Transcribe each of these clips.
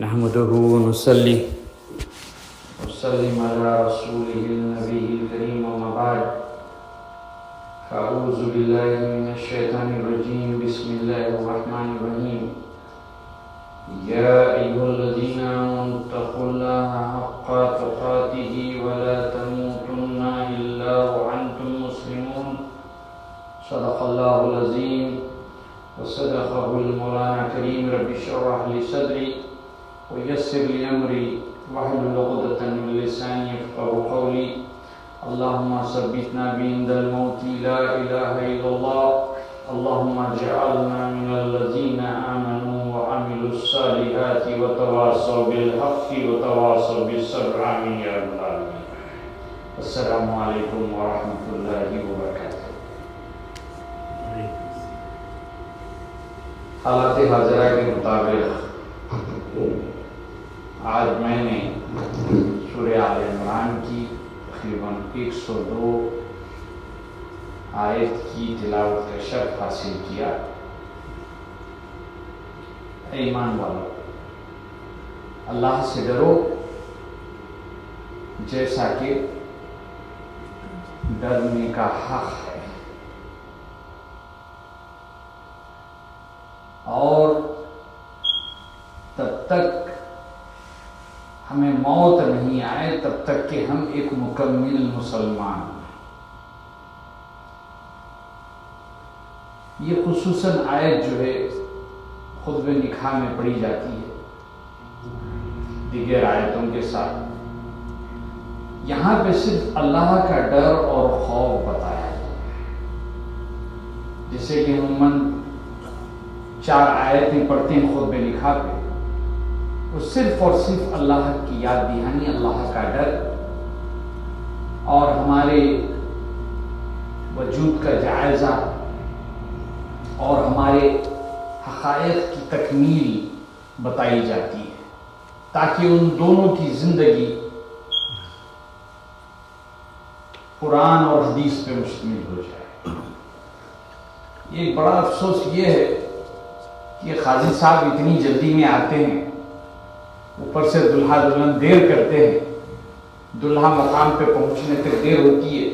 نحمده ونصلي وسلم على رسوله النبي الكريم وما بعد فأعوذ بالله من الشيطان الرجيم بسم الله الرحمن الرحيم يا أيها الذين آمنوا اتقوا الله حق تقاته ولا تموتن إلا وأنتم مسلمون صدق الله العظيم وصدقه المولانا الكريم رب اشرح لي صدري ويسر لي أمري واحلل عقدة من لساني يفقهوا قولي اللهم ثبتنا بعند الموت لا إله إلا الله اللهم اجعلنا من الذين آمنوا وعملوا الصالحات وتواصوا بالحق وتواصوا بالصبر آمين يا رب العالمين. السلام عليكم ورحمة الله وبركاته. حالات حاضرہ کے مطابق آج میں نے سورہ آل عمران کی تقریباً 102 آیت کی تلاوت کا شرف حاصل کیا. اے ایمان والو، اللہ سے ڈرو جیسا کہ ڈرنے کا حق ہے، اور تب تک ہمیں موت نہیں آئے تب تک کہ ہم ایک مکمل مسلمان ہیں. یہ خصوصاً آیت جو ہے خطبہ نکاح میں پڑھی جاتی ہے دیگر آیتوں کے ساتھ. یہاں پہ صرف اللہ کا ڈر اور خوف بتایا ہے، جیسے کہ عموماً 4 آیتیں پڑھتے ہیں خطبہ نکاح پہ، وہ صرف اور صرف اللہ کی یاد دہانی، اللہ کا ڈر اور ہمارے وجود کا جائزہ اور ہمارے حقائق کی تکمیل بتائی جاتی ہے، تاکہ ان دونوں کی زندگی قرآن اور حدیث پہ مشتمل ہو جائے. ایک بڑا افسوس یہ ہے کہ قاضی صاحب اتنی جلدی میں آتے ہیں، اوپر سے دلہا دلہن دیر کرتے ہیں، دلہا مقام پہ پہنچنے تک دیر ہوتی ہے،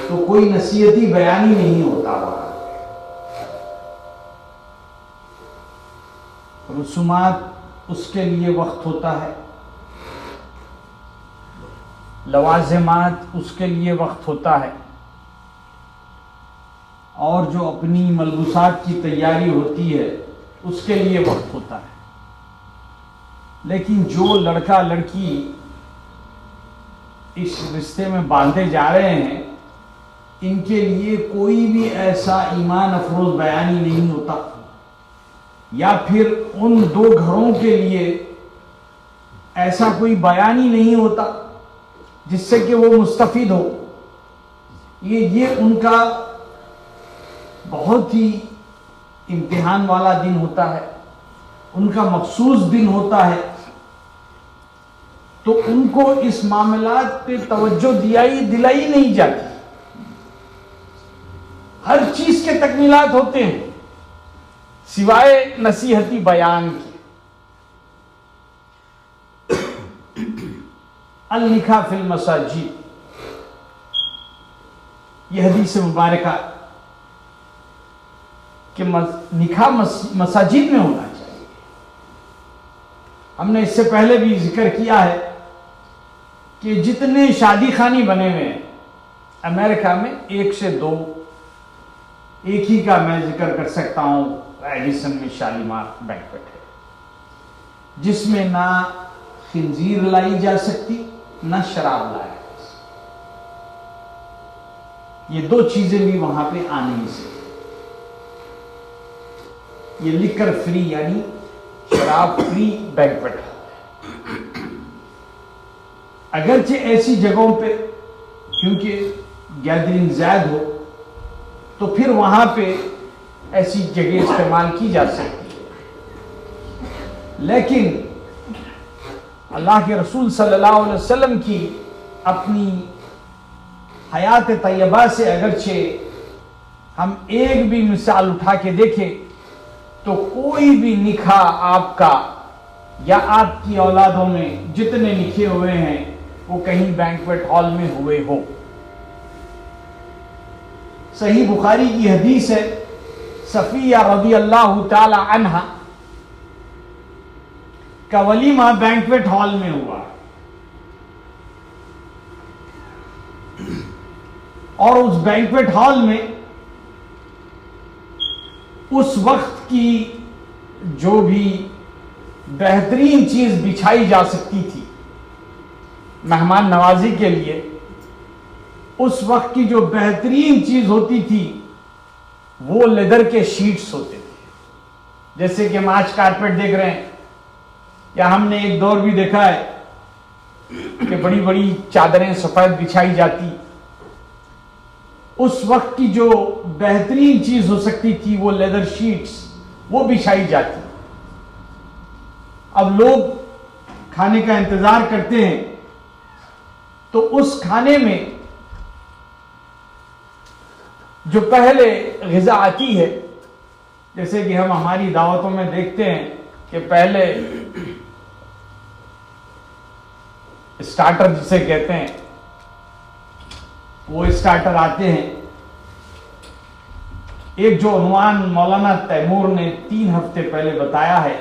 تو کوئی نصیحتی بیان ہی نہیں ہوتا وہاں. رسومات اس کے لیے وقت ہوتا ہے، لوازمات اس کے لیے وقت ہوتا ہے، اور جو اپنی ملبوسات کی تیاری ہوتی ہے اس کے لیے وقت ہوتا ہے. لیکن جو لڑکا لڑکی اس رشتے میں باندھے جا رہے ہیں، ان کے لیے کوئی بھی ایسا ایمان افروز بیان ہی نہیں ہوتا، یا پھر ان 2 گھروں کے لیے ایسا کوئی بیان ہی نہیں ہوتا جس سے کہ وہ مستفید ہو. یہ ان کا بہت ہی امتحان والا دن ہوتا ہے، ان کا مخصوص دن ہوتا ہے، تو ان کو اس معاملات پہ توجہ دلائی نہیں جاتی. ہر چیز کے تکمیلات ہوتے ہیں سوائے نصیحتی بیان کے. النکاح فی المساجد، یہ حدیث مبارکہ کہ نکاح مساجد میں ہونا چاہیے. ہم نے اس سے پہلے بھی ذکر کیا ہے کہ جتنے شادی خانے بنے ہوئے ہیں امریکہ میں، 1 سے 2، ایک ہی کا میں ذکر کر سکتا ہوں، ایڈیسن میں شالیمار بینکویٹ ہے، جس میں نہ خنزیر لائی جا سکتی نہ شراب لایا جا سکتی. یہ 2 چیزیں بھی وہاں پہ آ نہیں سکتی. یہ لکر فری یعنی شراب فری بینکویٹ ہے. اگرچہ ایسی جگہوں پہ کیونکہ گیدرنگ زیادہ ہو تو پھر وہاں پہ ایسی جگہ استعمال کی جا سکتی ہے، لیکن اللہ کے رسول صلی اللہ علیہ وسلم کی اپنی حیات طیبہ سے اگرچہ ہم ایک بھی مثال اٹھا کے دیکھیں تو کوئی بھی نکاح آپ کا یا آپ کی اولادوں میں جتنے لکھے ہوئے ہیں وہ کہیں بینکویٹ ہال میں ہوئے ہو. صحیح بخاری کی حدیث ہے، صفیہ رضی اللہ تعالی عنہا کا ولیمہ بینکویٹ ہال میں ہوا، اور اس بینکویٹ ہال میں اس وقت کی جو بھی بہترین چیز بچھائی جا سکتی تھی مہمان نوازی کے لیے، اس وقت کی جو بہترین چیز ہوتی تھی وہ لیدر کے شیٹس ہوتے تھے. جیسے کہ ہم آج کارپیٹ دیکھ رہے ہیں، یا ہم نے ایک دور بھی دیکھا ہے کہ بڑی بڑی چادریں سفید بچھائی جاتی. اس وقت کی جو بہترین چیز ہو سکتی تھی وہ لیدر شیٹس، وہ بچھائی جاتی. اب لوگ کھانے کا انتظار کرتے ہیں تو اس کھانے میں جو پہلے غذا آتی ہے، جیسے کہ ہم ہماری دعوتوں میں دیکھتے ہیں کہ پہلے اسٹارٹر جسے کہتے ہیں وہ اسٹارٹر آتے ہیں. ایک جو عنوان مولانا تیمور نے 3 ہفتے پہلے بتایا ہے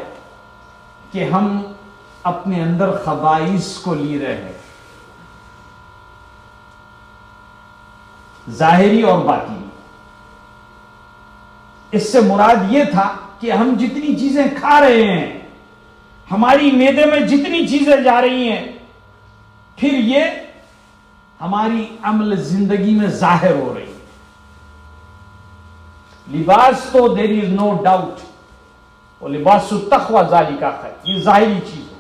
کہ ہم اپنے اندر خبائث کو لی رہے ہیں، ظاہری اور باطنی. اس سے مراد یہ تھا کہ ہم جتنی چیزیں کھا رہے ہیں، ہماری معدے میں جتنی چیزیں جا رہی ہیں، پھر یہ ہماری عمل زندگی میں ظاہر ہو رہی ہے. لباس تو دیر از نو ڈاؤٹ، وہ لباس التقوی ذالک خیر، یہ ظاہری چیز ہے.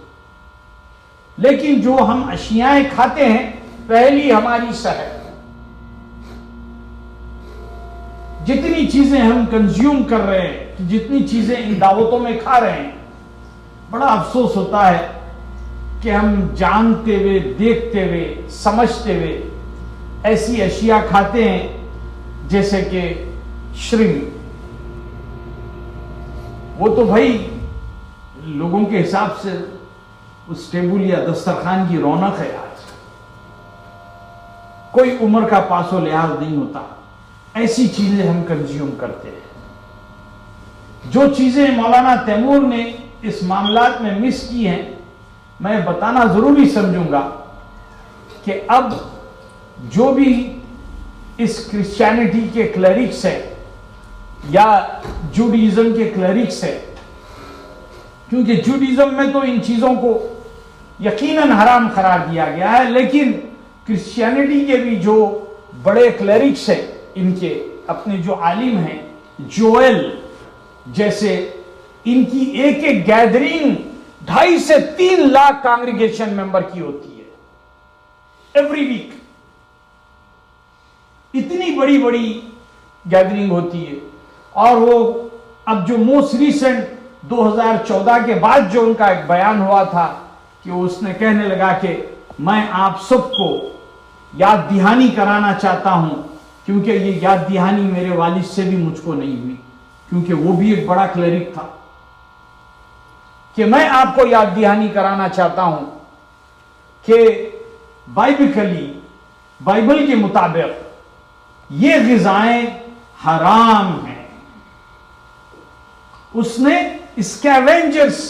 لیکن جو ہم اشیاء کھاتے ہیں، پہلی ہماری صحت، جتنی چیزیں ہم کنزیوم کر رہے ہیں، جتنی چیزیں ان دعوتوں میں کھا رہے ہیں، بڑا افسوس ہوتا ہے کہ ہم جانتے ہوئے، دیکھتے ہوئے، سمجھتے ہوئے ایسی اشیاء کھاتے ہیں جیسے کہ شرنگ. وہ تو بھائی لوگوں کے حساب سے اس ٹیبل یا دسترخوان کی رونق ہے. آج کوئی عمر کا پاس و لحاظ نہیں ہوتا، ایسی چیزیں ہم کنزیوم کرتے ہیں. جو چیزیں مولانا تیمور نے اس معاملات میں مس کی ہیں، میں بتانا ضروری سمجھوں گا کہ اب جو بھی اس کرسچینٹی کے کلرکس ہیں یا جوڈیزم کے کلرکس ہیں، کیونکہ جوڈیزم میں تو ان چیزوں کو یقیناً حرام قرار دیا گیا ہے، لیکن کرسچینٹی کے بھی جو بڑے کلرکس ہیں، ان کے اپنے جو عالم ہیں، جوئل جیسے، ان کی ایک ایک گیدرنگ 2.5 سے 3 لاکھ کانگریگیشن ممبر کی ہوتی ہے ایوری ویک. اتنی بڑی بڑی گیدرنگ ہوتی ہے. اور وہ اب جو موسٹ ریسنٹ 2014 کے بعد جو ان کا ایک بیان ہوا تھا کہ اس نے کہنے لگا کہ میں آپ سب کو یاد دہانی کرانا چاہتا ہوں، کیونکہ یہ یاد دہانی میرے والد سے بھی مجھ کو نہیں ہوئی، کیونکہ وہ بھی ایک بڑا کلرک تھا، کہ میں آپ کو یاد دہانی کرانا چاہتا ہوں کہ بائبل کے مطابق یہ غذائیں حرام ہیں. اس نے اسکیونجرز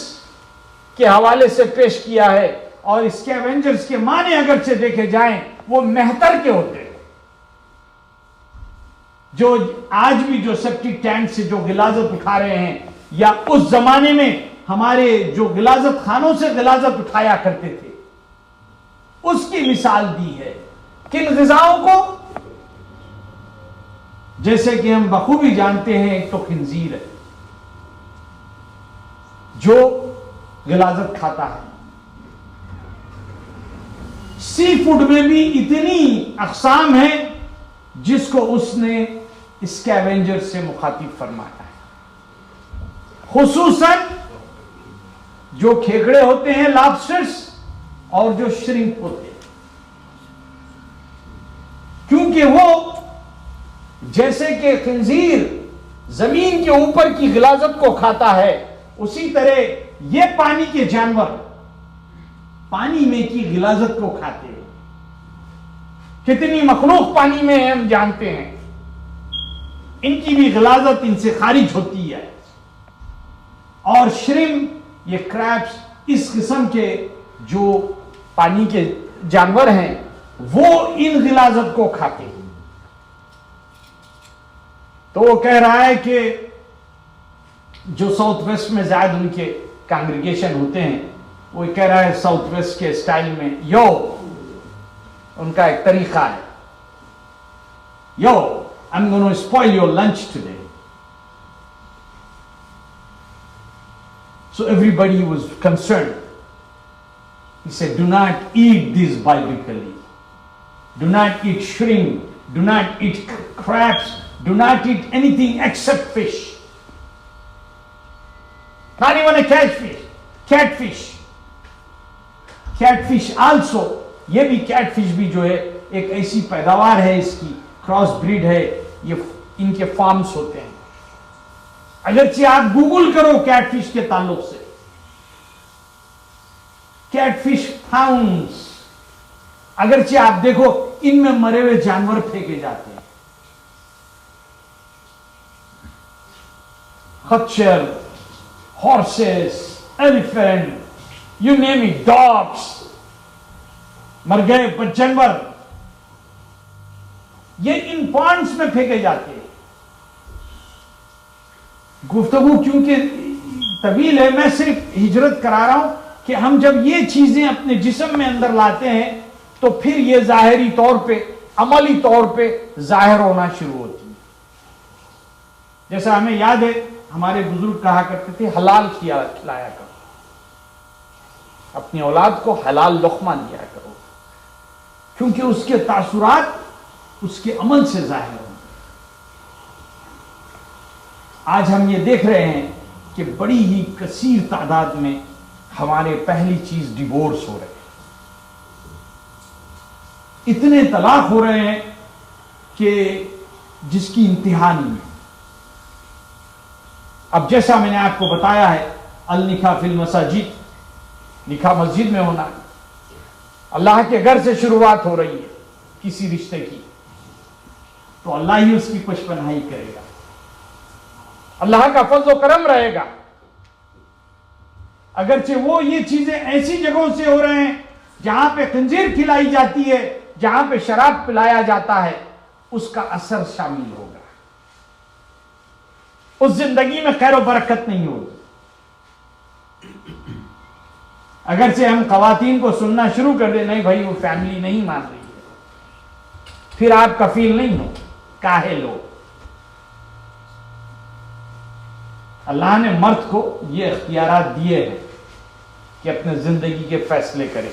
کے حوالے سے پیش کیا ہے، اور اسکیونجرز کے معنی اگرچہ دیکھے جائیں وہ مہتر کے ہوتے ہیں، جو آج بھی جو سیپٹک ٹینک سے جو غلاظت اٹھا رہے ہیں، یا اس زمانے میں ہمارے جو غلاظت خانوں سے غلاظت اٹھایا کرتے تھے، اس کی مثال دی ہے. کن غذاؤں کو؟ جیسے کہ ہم بخوبی جانتے ہیں، ایک تو خنزیر ہے جو غلاظت کھاتا ہے. سی فوڈ میں بھی اتنی اقسام ہیں جس کو اس نے اسکیونجر سے مخاطب فرمایا ہے. خصوصاً جو کھیکڑے ہوتے ہیں، لابسٹرز، اور جو شرمپ ہوتے ہیں، کیونکہ وہ جیسے کہ خنزیر زمین کے اوپر کی غلاظت کو کھاتا ہے، اسی طرح یہ پانی کے جانور پانی میں کی غلاظت کو کھاتے ہیں۔ کتنی مخلوق پانی میں ہیں ہم جانتے ہیں، ان کی بھی غلاظت ان سے خارج ہوتی ہے۔ اور شرمپ، یہ کریبس، اس قسم کے جو پانی کے جانور ہیں وہ ان غلاظت کو کھاتے ہیں۔ تو وہ کہہ رہا ہے کہ جو ساؤتھ ویسٹ میں زائد ان کے کانگریگیشن ہوتے ہیں، وہ کہہ رہا ہے ساؤتھ ویسٹ کے اسٹائل میں ان کا ایک طریقہ ہے، I'm going to spoil your lunch today. So everybody was concerned. He said, do not eat this biblically. Do not eat shrimp. Do not eat crabs. Do not eat anything except fish. Not even a catfish. Catfish. Catfish also. یہ بھی catfish بھی جو ہے ایک ایسی پیداوار ہے، اس کی کراس بریڈ ہے، یہ ان کے فارمز ہوتے ہیں۔ اگرچہ آپ گوگل کرو کیٹ فش کے تعلق سے، کیٹ فش فارمز، اگرچہ آپ دیکھو ان میں مرے ہوئے جانور پھینکے جاتے ہیں، خچر، horses, elephant, you name it, dogs, مر گئے جانور، یہ ان پانڈز میں پھینکے جاتے ہیں۔ گفتگو کیونکہ طویل ہے، میں صرف ہجرت کرا رہا ہوں کہ ہم جب یہ چیزیں اپنے جسم میں اندر لاتے ہیں تو پھر یہ ظاہری طور پہ، عملی طور پہ ظاہر ہونا شروع ہوتی ہے۔ جیسا ہمیں یاد ہے ہمارے بزرگ کہا کرتے تھے حلال کھلایا کرو، اپنی اولاد کو حلال لقمہ دیا کرو، کیونکہ اس کے تاثرات اس کے عمل سے ظاہر ہوں۔ آج ہم یہ دیکھ رہے ہیں کہ بڑی ہی کثیر تعداد میں ہمارے پہلی چیز ڈیورس ہو رہے ہیں، اتنے طلاق ہو رہے ہیں کہ جس کی انتہا نہیں ہے۔ اب جیسا میں نے آپ کو بتایا ہے، النکاح فی المساجد، نکاح مسجد میں ہونا، اللہ کے گھر سے شروعات ہو رہی ہے کسی رشتے کی، تو اللہ ہی اس کی پشپناہی کرے گا، اللہ کا فضل و کرم رہے گا۔ اگرچہ وہ یہ چیزیں ایسی جگہوں سے ہو رہے ہیں جہاں پہ خنزیر کھلائی جاتی ہے، جہاں پہ شراب پلایا جاتا ہے، اس کا اثر شامل ہوگا، اس زندگی میں خیر و برکت نہیں ہوگی۔ اگرچہ ہم خواتین کو سننا شروع کر دیں، نہیں بھائی وہ فیملی نہیں مان رہی ہے، پھر آپ کفیل نہیں ہو، کاہل ہو۔ اللہ نے مرد کو یہ اختیارات دیے ہیں کہ اپنے زندگی کے فیصلے کرے،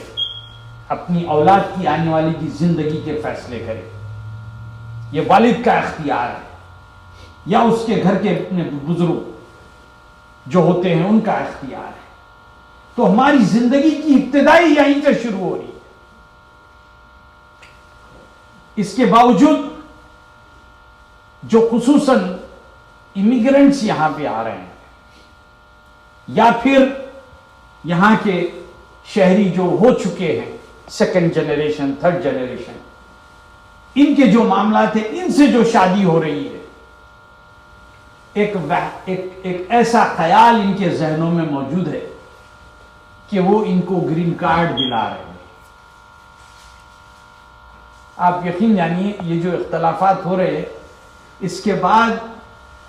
اپنی اولاد کی آنے والی کی زندگی کے فیصلے کرے، یہ والد کا اختیار ہے یا اس کے گھر کے اپنے بزرگ جو ہوتے ہیں ان کا اختیار ہے۔ تو ہماری زندگی کی ابتدائی یہیں سے شروع ہو رہی ہے۔ اس کے باوجود جو خصوصاً امیگرنٹس یہاں پہ آ رہے ہیں یا پھر یہاں کے شہری جو ہو چکے ہیں، سیکنڈ جنریشن، تھرڈ جنریشن، ان کے جو معاملات ہیں، ان سے جو شادی ہو رہی ہے، ایک ایسا خیال ان کے ذہنوں میں موجود ہے کہ وہ ان کو گرین کارڈ دلا رہے ہیں۔ آپ یقین جانیے یہ جو اختلافات ہو رہے ہیں، اس کے بعد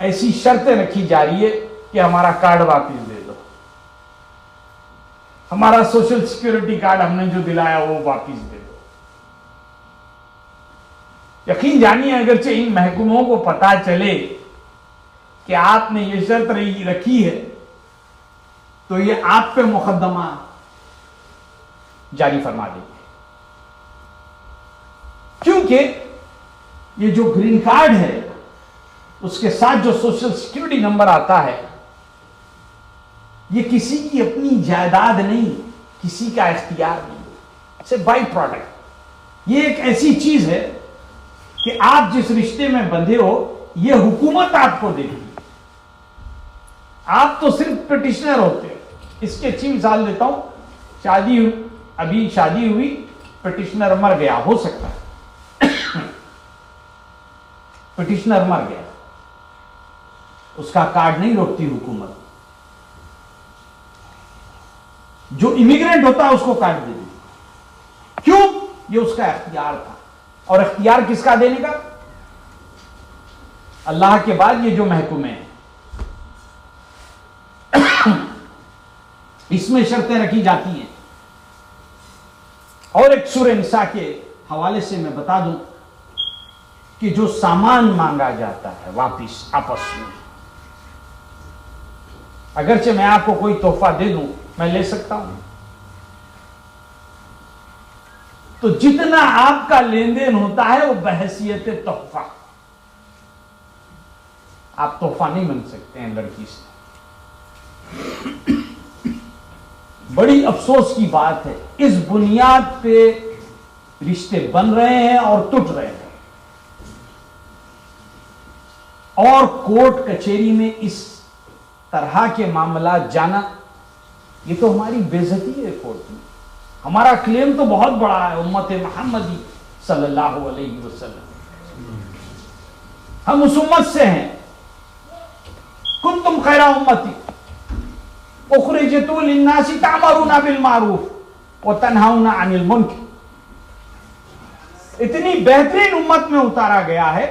ایسی شرطیں رکھی جا رہی ہے کہ ہمارا کارڈ واپس دے دو، ہمارا سوشل سیکیورٹی کارڈ ہم نے جو دلایا وہ واپس دے دو۔ یقین جانیے اگرچہ ان محکوموں کو پتا چلے کہ آپ نے یہ شرط رکھی ہے تو یہ آپ پہ مقدمہ جاری فرما دیں گے، کیونکہ یہ جو گرین کارڈ ہے اس کے ساتھ جو سوشل سیکیورٹی نمبر آتا ہے، یہ کسی کی اپنی جائیداد نہیں، کسی کا اختیار نہیں، سے بائی پروڈکٹ۔ یہ ایک ایسی چیز ہے کہ آپ جس رشتے میں بندھے ہو یہ حکومت آپ کو دے گی، آپ تو صرف پٹیشنر ہوتے ہیں. اس کی اچھی مثال دیتا ہوں. ابھی شادی ہوئی, پٹیشنر مر گیا, ہو سکتا ہے پٹیشنر مر گیا, اس کا کارڈ نہیں روکتی حکومت. جو امیگرینٹ ہوتا ہے اس کو کارڈ دے دی. کیوں؟ یہ اس کا اختیار تھا. اور اختیار کس کا دینے کا؟ اللہ کے بعد یہ جو محکومے ہیں, اس میں شرطیں رکھی جاتی ہیں. اور ایک سورہ نساء کے حوالے سے میں بتا دوں کہ جو سامان مانگا جاتا ہے واپس آپس میں, اگرچہ میں آپ کو کوئی تحفہ دے دوں, میں لے سکتا ہوں, تو جتنا آپ کا لین دین ہوتا ہے وہ بحیثیت تحفہ. آپ تحفہ نہیں بن سکتے ہیں لڑکی سے. بڑی افسوس کی بات ہے, اس بنیاد پہ رشتے بن رہے ہیں اور ٹوٹ رہے ہیں. اور کورٹ کچہری میں اس طرح کے معاملات جانا, یہ تو ہماری بے عزتی ہے کورٹ میں. ہمارا کلیم تو بہت بڑا ہے, امت محمدی صلی اللہ علیہ وسلم. ہم اس امت سے ہیں. کنتم خیر امتی اخرجت للناس تعمرون بالمعروف وتنہون عن المنکر. اتنی بہترین امت میں اتارا گیا ہے,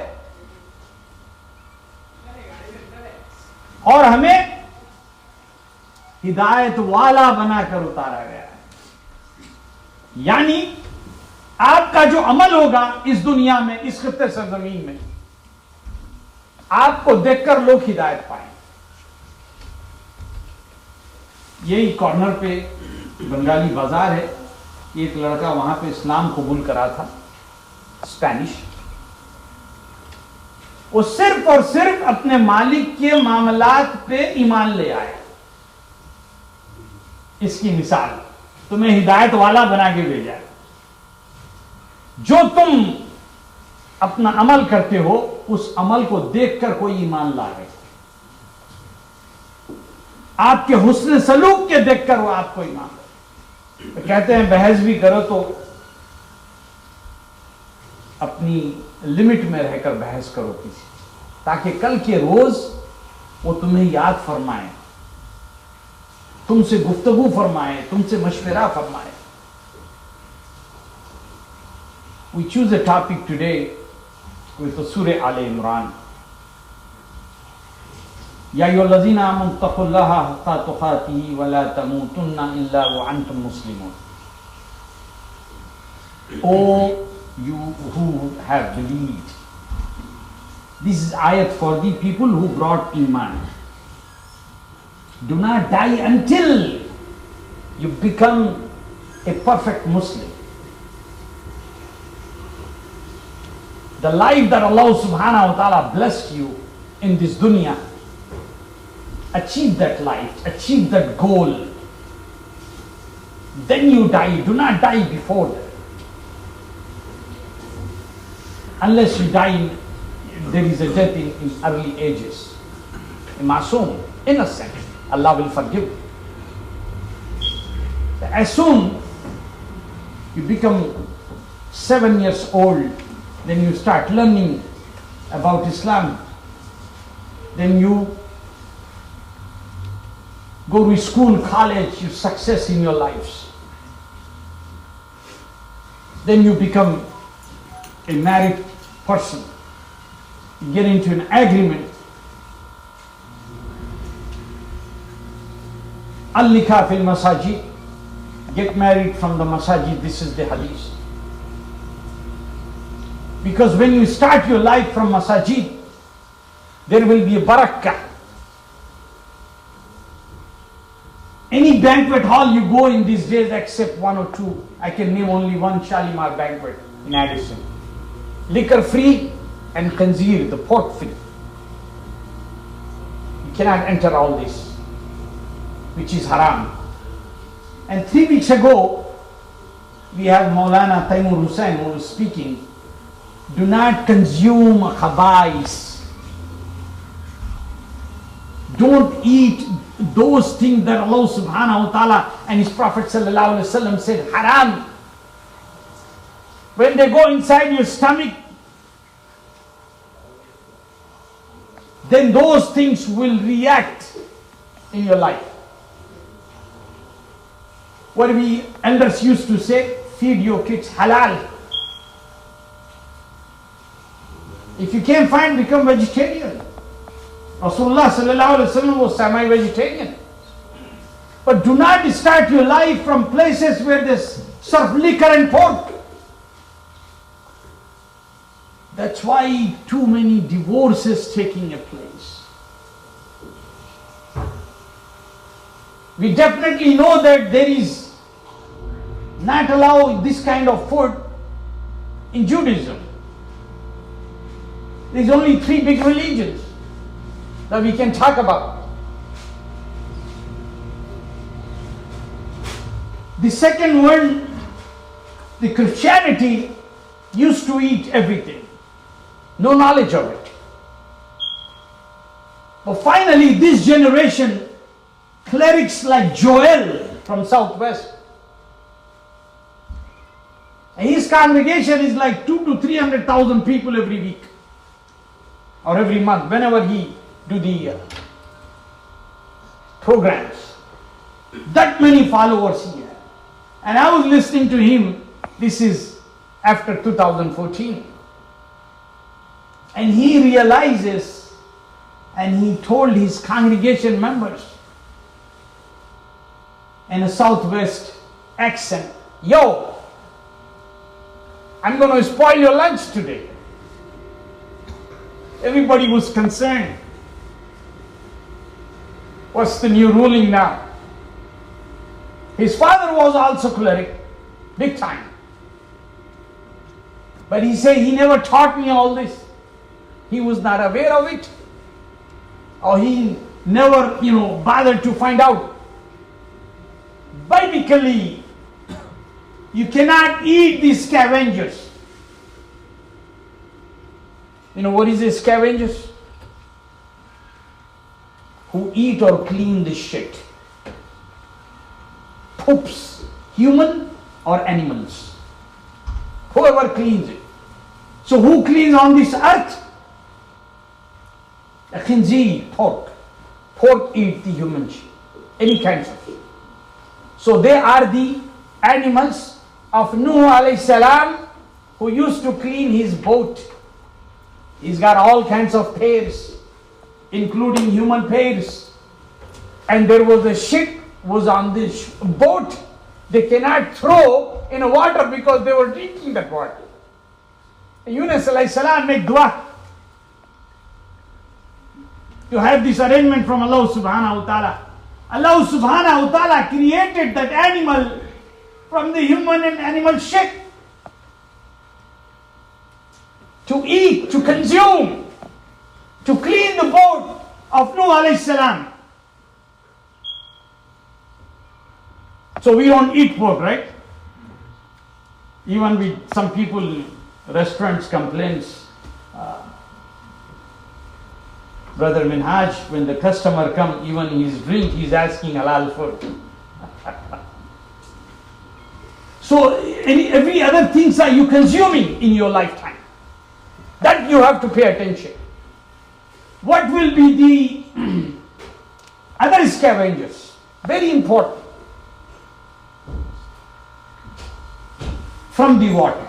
اور ہمیں ہدایت والا بنا کر اتارا گیا ہے. یعنی آپ کا جو عمل ہوگا اس دنیا میں, اس خطے سرزمین میں, آپ کو دیکھ کر لوگ ہدایت پائیں. یہی کارنر پہ بنگالی بازار ہے, ایک لڑکا وہاں پہ اسلام قبول کرا تھا, اسپینش. وہ صرف اور صرف اپنے مالک کے معاملات پہ ایمان لے آیا. اس کی مثال, تمہیں ہدایت والا بنا کے بھیجا ہے. جو تم اپنا عمل کرتے ہو اس عمل کو دیکھ کر کوئی ایمان لا رہے, آپ کے حسن سلوک کے دیکھ کر وہ آپ کو ایمان لائے. کہتے ہیں بحث بھی کرو تو اپنی لمٹ میں رہ کر بحث کرو کسی, تاکہ کل کے روز وہ تمہیں یاد فرمائے, تم سے گفتگو فرمائے, تم سے مشورہ فرمائے. We choose a topic today with Surah Al Imran. یا ایھا الذین آمنوا اتقوا اللہ حق تقاتہ ولا تموتن الا وانتم مسلمون. O you who have believed. This is ayat for the people who brought iman. Do not die until you become a perfect Muslim. The life that Allah subhanahu wa ta'ala blessed you in this dunya, achieve that life, achieve that goal. Then you die. Do not die before that. Unless you die, there is a death in early ages. Masoom, innocent, Allah will forgive. As soon you become 7 years old, then you start learning about Islam. Then you go to school, college, you success in your lives. Then you become a married person. You get into an agreement. Al-nikah fil masajid. Get married from the masajid. This is the hadith. Because when you start your life from masajid, there will be a barakah. Any banquet hall you go in these days, except 1 or 2, I can name only one Shalimar banquet in Addison. Liquor free and khanzir, the pork free. You cannot enter all this, which is haram. And 3 weeks ago, we have Maulana Taimur Hussain who was speaking. Do not consume khaba'is. don't eat those things that Allah subhanahu wa ta'ala and His Prophet sallallahu alaihi wasallam said haram. When they go inside your stomach, then those things will react in your life. What we elders used to say, feed your kids halal. If you can't find, become vegetarian. Rasulullah sallallahu alaihi wasallam was semi-vegetarian. But do not start your life from places where they serve liquor and pork. That's why too many divorces taking a place. We definitely know that there is not allow this kind of food in Judaism. There's only 3 big religions that we can talk about. The second one, the Christianity used to eat everything. No knowledge of it. But finally, this generation, clerics like Joel from Southwest, and his congregation is like 200,000 to 300,000 people every week or every month, whenever he do the programs. That many followers he had. And I was listening to him, this is after 2014. And he realizes, and he told his congregation members in a Southwest accent, yo, I'm going to spoil your lunch today. Everybody was concerned. What's the new ruling now? His father was also cleric, big time. But he said he never taught me all this. He was not aware of it. Or he never, bothered to find out. Biblically, you cannot eat these scavengers. You know what is a scavengers? Who eat or clean the shit. Poops, human or animals. Whoever cleans it. So who cleans on this earth? A khinzir, pork. Pork eat the human shit. Any kinds of it. So they are the animals of Nuh alayhi salam, who used to clean his boat. He's got all kinds of pairs, including human pairs. And there was a ship was on this boat. They cannot throw in the water because they were drinking that water. Yunus alayhi salam made dua to have this arrangement from Allah subhanahu wa ta'ala. Allah subhanahu wa ta'ala created that animal from the human and animal shit to eat, to consume, to clean the boat of Nuh alayhi salam. So we don't eat pork, right? Even with some people, restaurants complains, Brother Minhaj, when the customer come, even his drink, he's asking halal food. So every other things are you consuming in your lifetime. That you have to pay attention. What will be the other scavengers? Very important. From the water.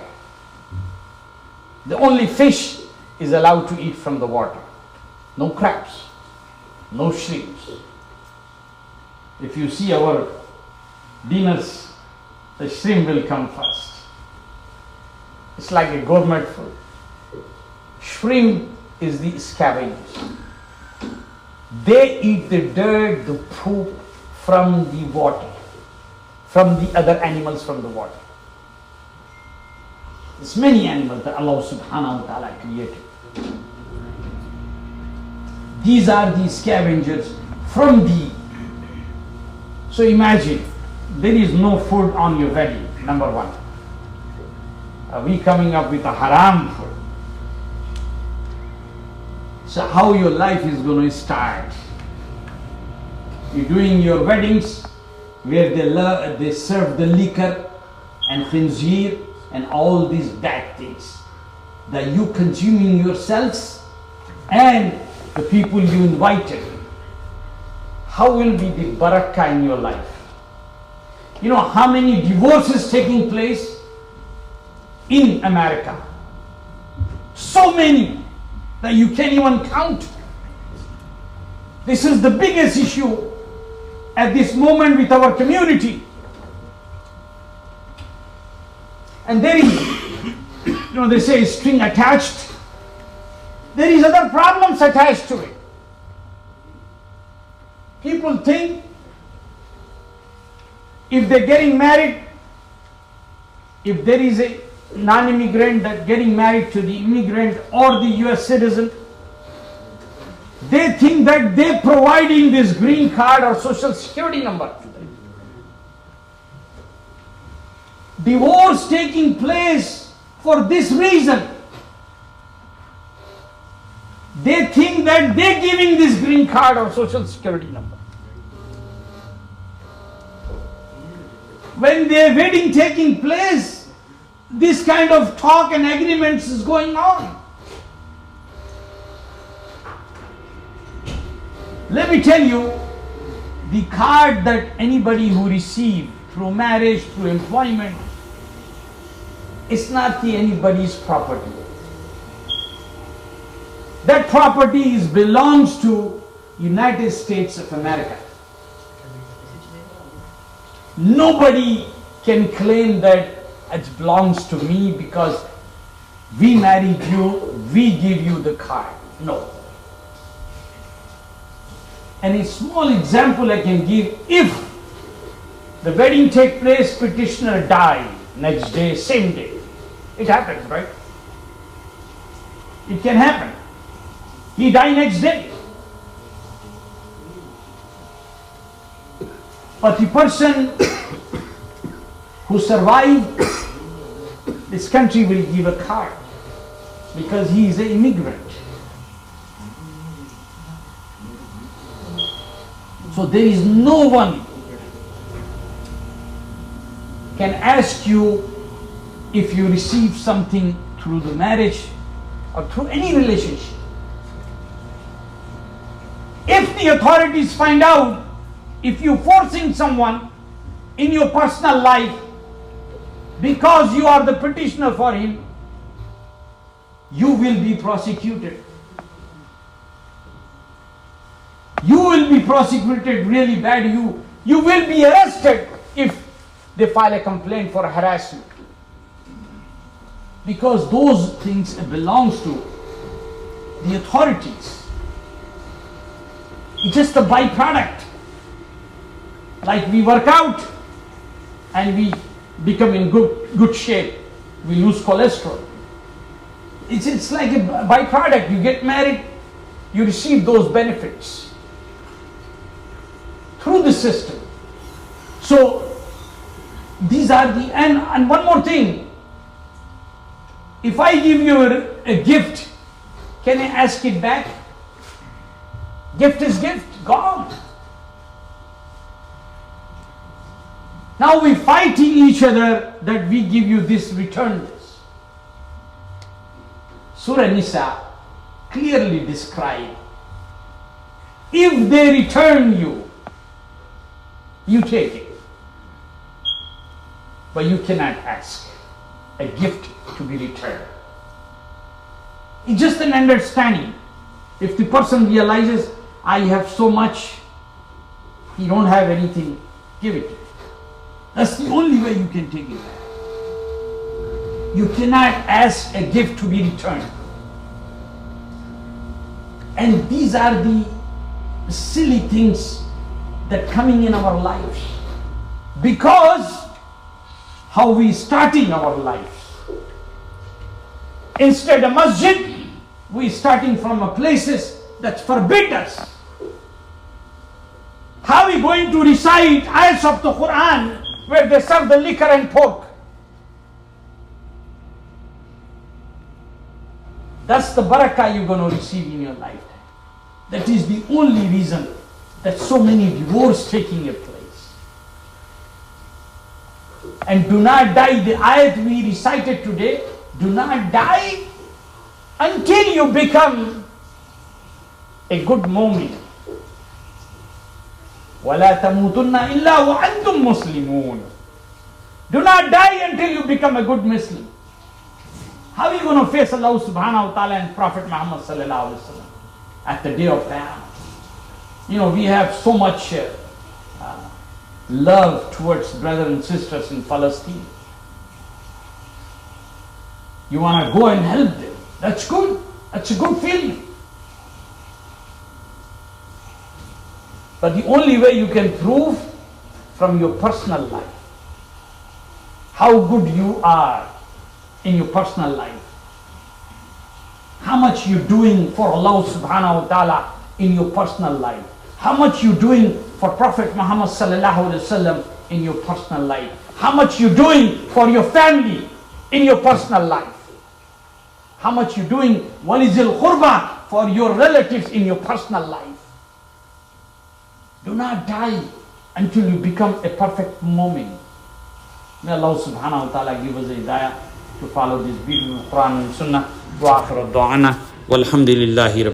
The only fish is allowed to eat from the water. No crabs, no shrimps. If you see our dinners, the shrimp will come first. It's like a gourmet food. Shrimp is the scavengers. They eat the dirt, the poop from the water, from the other animals from the water. There's many animals that Allah subhanahu wa ta'ala created. These are the scavengers from the. So imagine, there is no food on your wedding, number one. Are we coming up with a haram food? So how your life is going to start? You're doing your weddings where they serve the liquor and khinzir and all these bad things. That you consuming yourselves and the people you invited. How will be the barakah in your life? You know how many divorces taking place in America? So many that you can't even count. This is the biggest issue at this moment with our community. And there is, they say string attached. There is other problems attached to it. People think if they're getting married, if there is a non-immigrant that getting married to the immigrant or the US citizen, they think that they're providing this green card or social security number to them. Divorce taking place for this reason. They think that they're giving this green card or social security number. When their wedding taking place, this kind of talk and agreements is going on. Let me tell you, the card that anybody who receives through marriage, through employment, it's not anybody's property. That property belongs to United States of America. Nobody can claim that it belongs to me because we married you, we give you the card. No. And a small example I can give, if the wedding take place, petitioner die next day, same day. It happens, right? It can happen. He die next day. But the person who survived, this country will give a card because he is an immigrant. So there is no one can ask you if you receive something through the marriage or through any relationship. If the authorities find out if you're forcing someone in your personal life because you are the petitioner for him, you will be prosecuted. You will be prosecuted really bad. You will be arrested if they file a complaint for harassment. Because those things belongs to the authorities. It's just a byproduct. Like we work out and we become in good shape. We lose cholesterol. It's like a byproduct. You get married, you receive those benefits through the system. So these are the, and one more thing. If I give you a gift, can I ask it back? Gift is gift, gone. Now we fighting each other that we give you this, return this. Surah Nisa clearly describe, if they return you, you take it. But you cannot ask a gift to be returned. It's just an understanding. If the person realizes, I have so much, he don't have anything, give it. That's the only way you can take it back. You cannot ask a gift to be returned. And these are the silly things that coming in our lives. Because how we starting our life. Instead of masjid, we starting from a places that forbid us. How are we going to recite ayats of the Quran where they serve the liquor and pork? That's the barakah you're going to receive in your lifetime. That is the only reason There's so many divorces taking a place. And do not die, the ayat we recited today, do not die until you become a good mu'min. وَلَا تَمُوتُنَّ إِلَّا وَأَنْتُمْ مُسْلِمُونَ. Do not die until you become a good Muslim. How are you going to face Allah subhanahu wa ta'ala and Prophet Muhammad sallallahu alaihi wasallam at the day of Qiyamah? You know, we have so much love towards brothers and sisters in Palestine. You want to go and help them. That's good. That's a good feeling. But the only way you can prove from your personal life how good you are in your personal life, how much you're doing for Allah subhanahu wa ta'ala in your personal life, how much you're doing for Prophet Muhammad sallallahu alaihi wasallam in your personal life, how much you're doing for your family in your personal life, how much you're doing walizil khurba for your relatives in your personal life. Do not die until you become a perfect mu'min. May Allah subhanahu wa ta'ala give us a hidayah to follow this beautiful Quran and Sunnah. Wa akhiru da'ana walhamdulillahi rabbil